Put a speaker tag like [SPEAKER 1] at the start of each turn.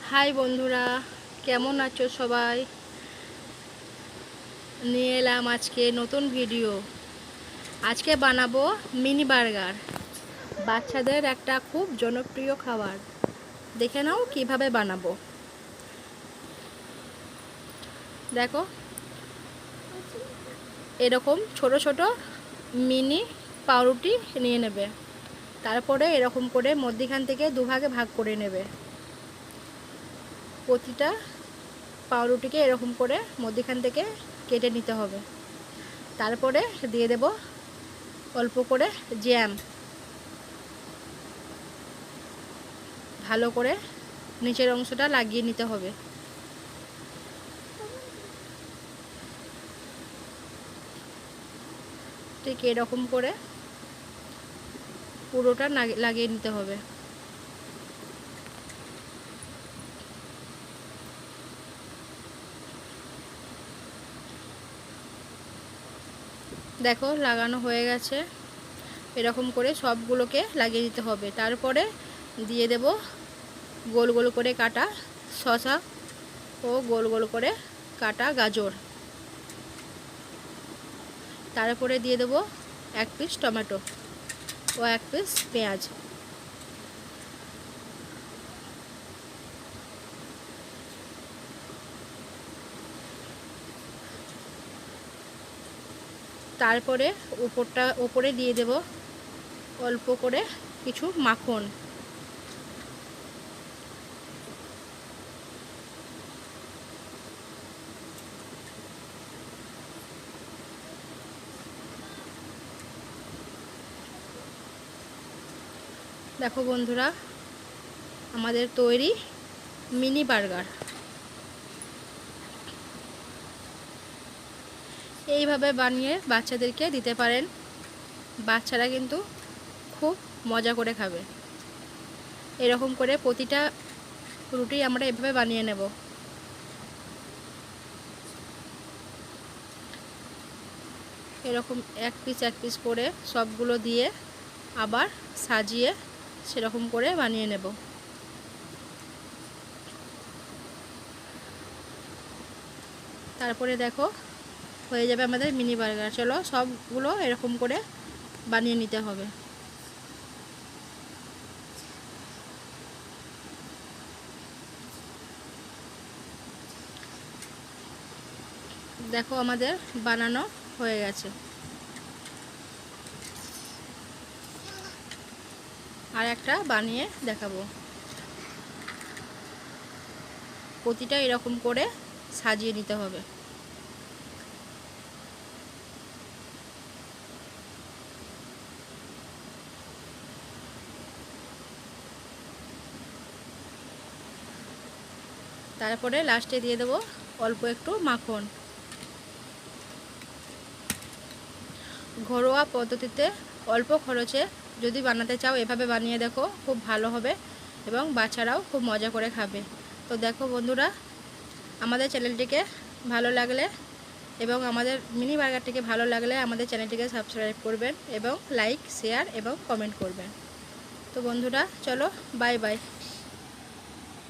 [SPEAKER 1] High বন্ধুরা, কেমন আছো সবাই? নিয়ে এলাম আজকে নতুন ভিডিও। আজকে বানাবো মিনি বার্গার, বাচ্চাদের একটা খুব জনপ্রিয় খাবার। দেখে নাও কিভাবে বানাবো। দেখো, এরকম ছোট ছোট মিনি পাউরুটি নিয়ে নেবে। তারপরে এরকম করে মধ্যিখান থেকে দুভাগে ভাগ করে নেবে। প্রতিটা পাউরুটিকে এরকম করে মধ্যিখান থেকে কেটে নিতে হবে। তারপরে দিয়ে দেব অল্প করে জ্যাম। ভালো করে নিচের অংশটা লাগিয়ে নিতে হবে। ঠিক এরকম করে পুরোটা লাগিয়ে নিতে হবে। দেখো, লাগানো হয়ে গেছে। এরকম করে সবগুলোকে লাগিয়ে দিতে হবে। তারপরে দিয়ে দেব গোল গোল করে কাটা শসা ও গোল গোল করে কাটা গাজর। তারপরে দিয়ে দেব 1 পিস টমেটো ও 1 পিস পেঁয়াজ। তারপরে উপরে দিয়ে দেব অল্প করে কিছু মাখন। দেখো বন্ধুরা, আমাদের তৈরি মিনি বার্গার। এইভাবে বানিয়ে বাচ্চাদেরকে দিতে পারেন। বাচ্চারা কিন্তু খুব মজা করে খাবে। এরকম করে প্রতিটা রুটি আমরা এভাবে বানিয়ে নেব। এরকম এক পিস করে সবগুলো দিয়ে আবার সাজিয়ে সেরকম করে বানিয়ে নেব। তারপরে দেখো, হয়ে যাবে আমাদের মিনি বার্গার। চলো সবগুলো এরকম করে বানিয়ে নিতে হবে। দেখো, আমাদের বানানো হয়ে গেছে। আর একটা বানিয়ে দেখাবো। প্রতিটা এরকম করে সাজিয়ে নিতে হবে। তারপরে লাস্টে দিয়ে দেবো অল্প একটু মাখন। ঘরোয়া পদ্ধতিতে অল্প খরচে যদি বানাতে চাও এভাবে বানিয়ে দেখো, খুব ভালো হবে এবং বাচ্চারাও খুব মজা করে খাবে। তো দেখো বন্ধুরা, আমাদের চ্যানেলটিকে ভালো লাগলে এবং আমাদের মিনি বার্গারটিকে ভালো লাগলে আমাদের চ্যানেলটিকে সাবস্ক্রাইব করবেন এবং লাইক, শেয়ার এবং কমেন্ট করবেন। তো বন্ধুরা, চলো বাই বাই।